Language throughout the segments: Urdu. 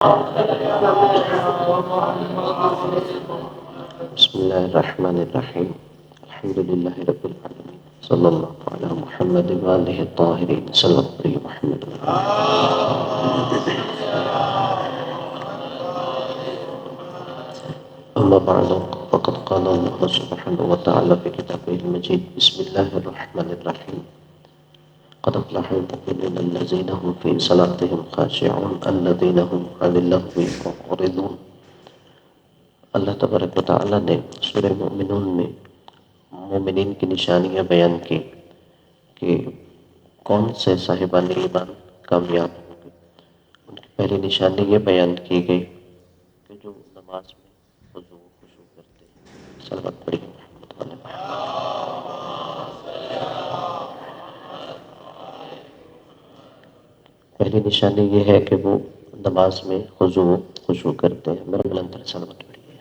بسم الله الرحمن الرحيم. الحمد لله رب العالمين، صلى الله على محمد وآله الطاهرين. صلى الله عليه محمد. أما بعد، فقد قال الله سبحانه وتعالى في كتابه المجيد: بسم الله الرحمن الرحيم. قد أفلح المؤمنون الذين هم في صلاتهم خاشعون الذين هم عن اللغو معرضون. اللہ تبارک و تعالیٰ نے سورہ مومنون میں مومنین کی نشانیاں بیان کی کہ کون سے صاحبان ایمان کامیاب ہوں گے۔ ان کی پہلی نشانی یہ بیان کی گئی کہ جو نماز میں خضوع و خشوع کرتے ہیں۔ صلوات پڑھیے محمد والے محمد۔ پہلی نشانی یہ ہے کہ وہ نماز میں خضوع و خشوع کرتے ہیں۔ میرا بلندر صلوات پڑھیے۔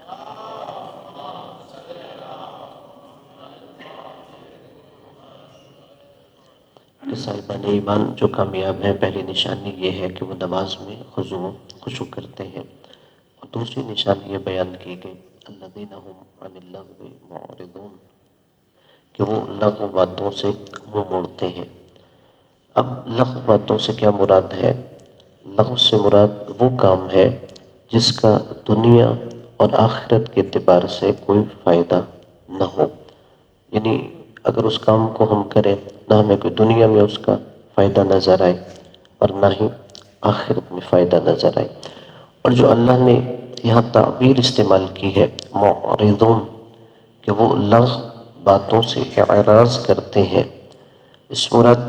کہ صاحبان ایمان جو کامیاب ہیں، پہلی نشانی یہ ہے کہ وہ نماز میں خضوع و خشوع کرتے ہیں۔ اور دوسری نشانی یہ بیان کی گئی الذین هم عن اللغو معرضون، کہ وہ لغو باتوں سے منہ موڑتے ہیں۔ اب لغو باتوں سے کیا مراد ہے؟ لغو سے مراد وہ کام ہے جس کا دنیا اور آخرت کے اعتبار سے کوئی فائدہ نہ ہو، یعنی اگر اس کام کو ہم کریں نہ ہمیں کوئی دنیا میں اس کا فائدہ نظر آئے اور نہ ہی آخرت میں فائدہ نظر آئے۔ اور جو اللہ نے یہاں تعبیر استعمال کی ہے معرضون، کہ وہ لغو باتوں سے اعراض کرتے ہیں، اس مراد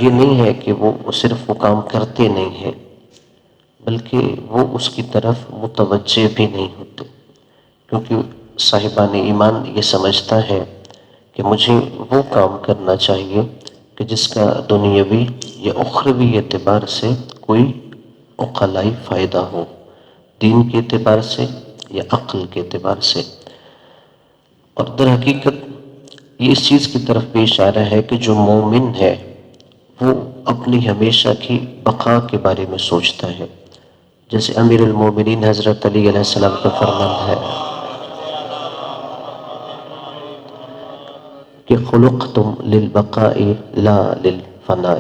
یہ نہیں ہے کہ وہ صرف وہ کام کرتے نہیں ہیں، بلکہ وہ اس کی طرف متوجہ بھی نہیں ہوتے، کیونکہ صاحبان ایمان یہ سمجھتا ہے کہ مجھے وہ کام کرنا چاہیے کہ جس کا دنیاوی یا اخروی اعتبار سے کوئی عقلائی فائدہ ہو، دین کے اعتبار سے یا عقل کے اعتبار سے۔ اور در حقیقت یہ اس چیز کی طرف بھی اشارہ ہے کہ جو مومن ہے وہ اپنی ہمیشہ کی بقا کے بارے میں سوچتا ہے، جیسے امیر المومنین حضرت علی علیہ السلام کا فرمان ہے کہ خلقتم للبقاء لا للفناء،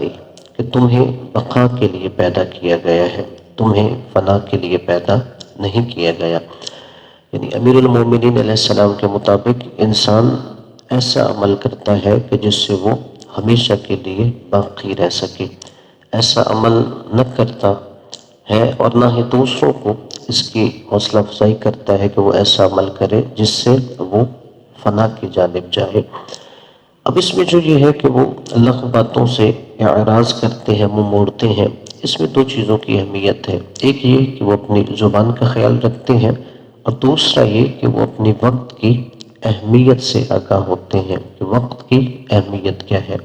کہ تمہیں بقا کے لیے پیدا کیا گیا ہے، تمہیں فنا کے لیے پیدا نہیں کیا گیا۔ یعنی امیر المومنین علیہ السلام کے مطابق انسان ایسا عمل کرتا ہے کہ جس سے وہ ہمیشہ کے لیے باقی رہ سکے، ایسا عمل نہ کرتا ہے اور نہ ہی دوسروں کو اس کی حوصلہ افزائی کرتا ہے کہ وہ ایسا عمل کرے جس سے وہ فنا کی جانب جائے۔ اب اس میں جو یہ ہے کہ وہ لغو باتوں سے اعراض کرتے ہیں، منہ موڑتے ہیں، اس میں دو چیزوں کی اہمیت ہے۔ ایک یہ کہ وہ اپنی زبان کا خیال رکھتے ہیں، اور دوسرا یہ کہ وہ اپنی وقت کی اہمیت سے آگاہ ہوتے ہیں کہ وقت کی اہمیت کیا ہے،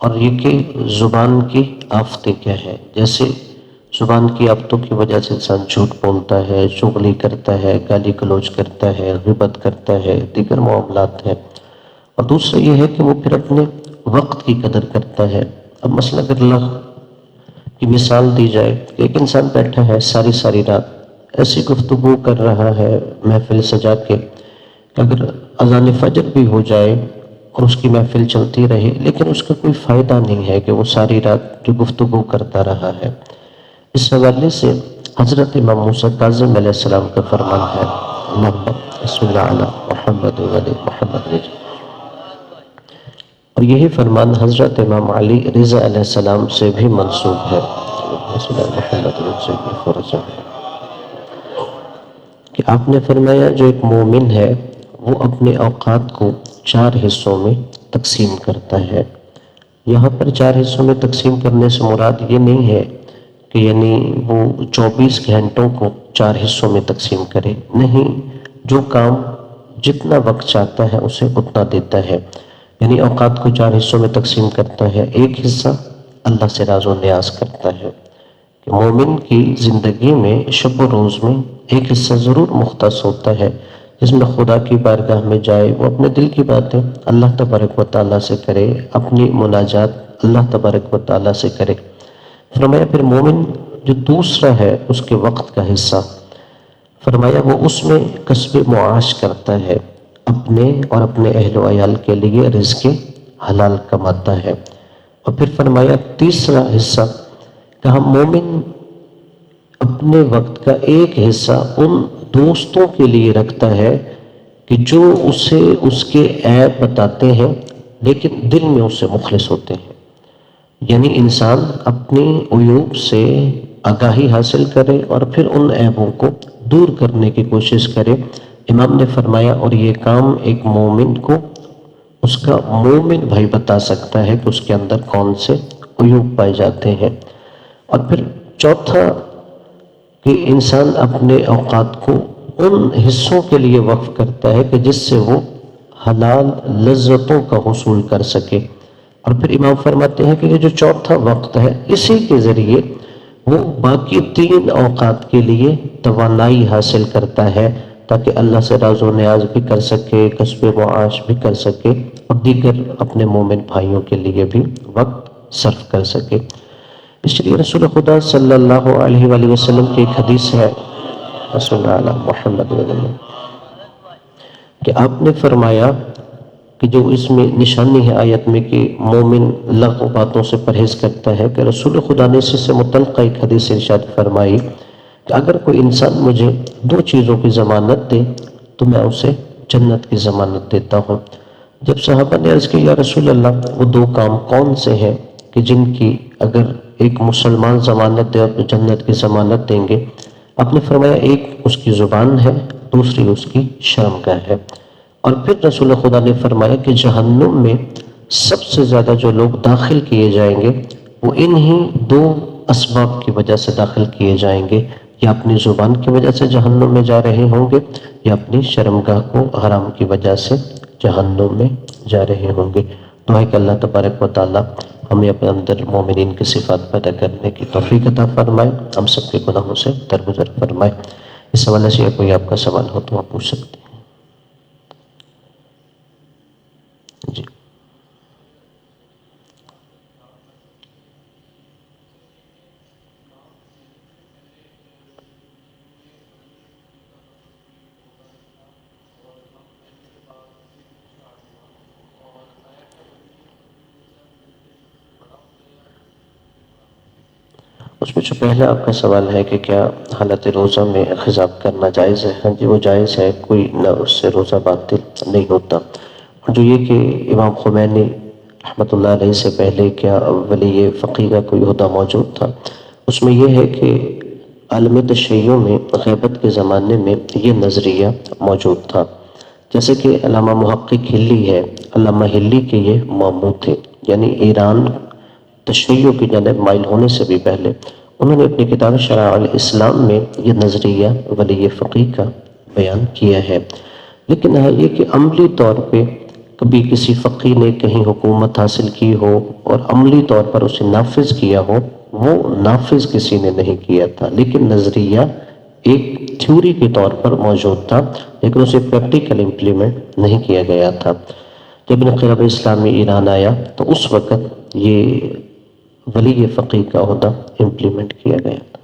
اور یہ کہ زبان کی آفتیں کیا ہے۔ جیسے زبان کی آفتوں کی وجہ سے انسان جھوٹ بولتا ہے، چغلی کرتا ہے، گالی گلوچ کرتا ہے، غیبت کرتا ہے، دیگر معاملات ہیں۔ اور دوسرا یہ ہے کہ وہ پھر اپنے وقت کی قدر کرتا ہے۔ اب مثلا اگر لغو کی مثال دی جائے کہ ایک انسان بیٹھا ہے ساری ساری رات ایسی گفتگو کر رہا ہے محفل سجا کے کہ اگر اذان فجر بھی ہو جائے اور اس کی محفل چلتی رہے لیکن اس کا کوئی فائدہ نہیں ہے کہ وہ ساری رات جو گفتگو کرتا رہا ہے۔ اس حوالے سے حضرت امام موسیٰ کاظم علیہ السلام کا فرمان ہے اللہم صلی علی محمد وعلی محمد وسلم، اور یہی فرمان حضرت امام علی رضا علیہ السلام سے بھی منسوب ہے کہ آپ نے فرمایا جو ایک مومن ہے وہ اپنے اوقات کو 4 حصوں میں تقسیم کرتا ہے۔ یہاں پر 4 حصوں میں تقسیم کرنے سے مراد یہ نہیں ہے کہ یعنی وہ 24 گھنٹوں کو 4 حصوں میں تقسیم کرے، نہیں، جو کام جتنا وقت چاہتا ہے اسے اتنا دیتا ہے۔ یعنی اوقات کو 4 حصوں میں تقسیم کرتا ہے۔ ایک حصہ اللہ سے راز و نیاز کرتا ہے کہ مومن کی زندگی میں شب و روز میں ایک حصہ ضرور مختص ہوتا ہے جس میں خدا کی بارگاہ میں جائے، وہ اپنے دل کی باتیں اللہ تبارک و تعالیٰ سے کرے، اپنی مناجات اللہ تبارک و تعالیٰ سے کرے۔ فرمایا پھر مومن جو دوسرا ہے اس کے وقت کا حصہ، فرمایا وہ اس میں کسب معاش کرتا ہے، اپنے اور اپنے اہل و عیال کے لیے رزق حلال کماتا ہے۔ اور پھر فرمایا تیسرا حصہ، کہا مومن اپنے وقت کا ایک حصہ ان دوستوں کے لیے رکھتا ہے کہ جو اسے اس کے عیب بتاتے ہیں لیکن دل میں اس سے مخلص ہوتے ہیں۔ یعنی انسان اپنی عیوب سے آگاہی حاصل کرے اور پھر ان عیبوں کو دور کرنے کی کوشش کرے۔ امام نے فرمایا اور یہ کام ایک مومن کو اس کا مومن بھائی بتا سکتا ہے کہ اس کے اندر کون سے عیوب پائے جاتے ہیں۔ اور پھر چوتھا کہ انسان اپنے اوقات کو ان حصوں کے لیے وقف کرتا ہے کہ جس سے وہ حلال لذتوں کا حصول کر سکے۔ اور پھر امام فرماتے ہیں کہ یہ جو چوتھا وقت ہے اسی کے ذریعے وہ باقی 3 اوقات کے لیے توانائی حاصل کرتا ہے تاکہ اللہ سے راز و نیاز بھی کر سکے، کسب معاش بھی کر سکے اور دیگر اپنے مومن بھائیوں کے لیے بھی وقت صرف کر سکے۔ اس لیے رسول خدا صلی اللہ علیہ وآلہ وسلم کی ایک حدیث ہے، رسول اللہ محمد وسلم، کہ آپ نے فرمایا کہ جو اس میں نشانی ہے آیت میں کہ مومن لغو باتوں سے پرہیز کرتا ہے، کہ رسول خدا نے اس سے متعلقہ ایک حدیث ارشاد فرمائی کہ اگر کوئی انسان مجھے 2 چیزوں کی ضمانت دے تو میں اسے جنت کی ضمانت دیتا ہوں۔ جب صحابہ نے عرض کی یا رسول اللہ وہ 2 کام کون سے ہیں کہ جن کی اگر ایک مسلمان ضمانت دے اور جنت کی ضمانت دیں گے؟ آپ نے فرمایا ایک اس کی زبان ہے، دوسری اس کی شرمگاہ ہے۔ اور پھر رسول خدا نے فرمایا کہ جہنم میں سب سے زیادہ جو لوگ داخل کیے جائیں گے وہ انہی 2 اسباب کی وجہ سے داخل کیے جائیں گے، یا اپنی زبان کی وجہ سے جہنم میں جا رہے ہوں گے یا اپنی شرمگاہ کو حرام کی وجہ سے جہنم میں جا رہے ہوں گے۔ دعا ہے کہ اللہ تبارک و تعالی ہمیں اپنے اندر مومنین کی صفات پیدا کرنے کی توفیق عطا فرمائے، ہم سب کے گناہوں سے درگزر فرمائے۔ اس حوالے سے کوئی آپ کا سوال ہو تو آپ پوچھ سکتے ہیں۔ جی اس میں جو پہلا آپ کا سوال ہے کہ کیا حالت روزہ میں خضاب کرنا جائز ہے؟ ہاں جی وہ جائز ہے، کوئی نہ اس سے روزہ باطل نہیں ہوتا۔ اور جو یہ کہ امام خمینی رحمۃ اللہ علیہ سے پہلے کیا ولی فقیہ کا کوئی عہدہ موجود تھا، اس میں یہ ہے کہ عالم تشیع میں غیبت کے زمانے میں یہ نظریہ موجود تھا، جیسے کہ علامہ محقق ہلی ہے، علامہ ہلی کے یہ ماموں تھے، یعنی ایران تشیع کی جانب مائل ہونے سے بھی پہلے انہوں نے اپنی کتاب شرع الاسلام میں یہ نظریہ ولی فقیہ کا بیان کیا ہے۔ لیکن یہ کہ عملی طور پہ کبھی کسی فقیہ نے کہیں حکومت حاصل کی ہو اور عملی طور پر اسے نافذ کیا ہو، وہ نافذ کسی نے نہیں کیا تھا، لیکن نظریہ ایک تھیوری کے طور پر موجود تھا، لیکن اسے پریکٹیکل امپلیمنٹ نہیں کیا گیا تھا۔ جب انقلاب اسلامی ایران آیا تو اس وقت یہ ولی فقیہ کا عہدہ امپلیمنٹ کیا گیا تھا۔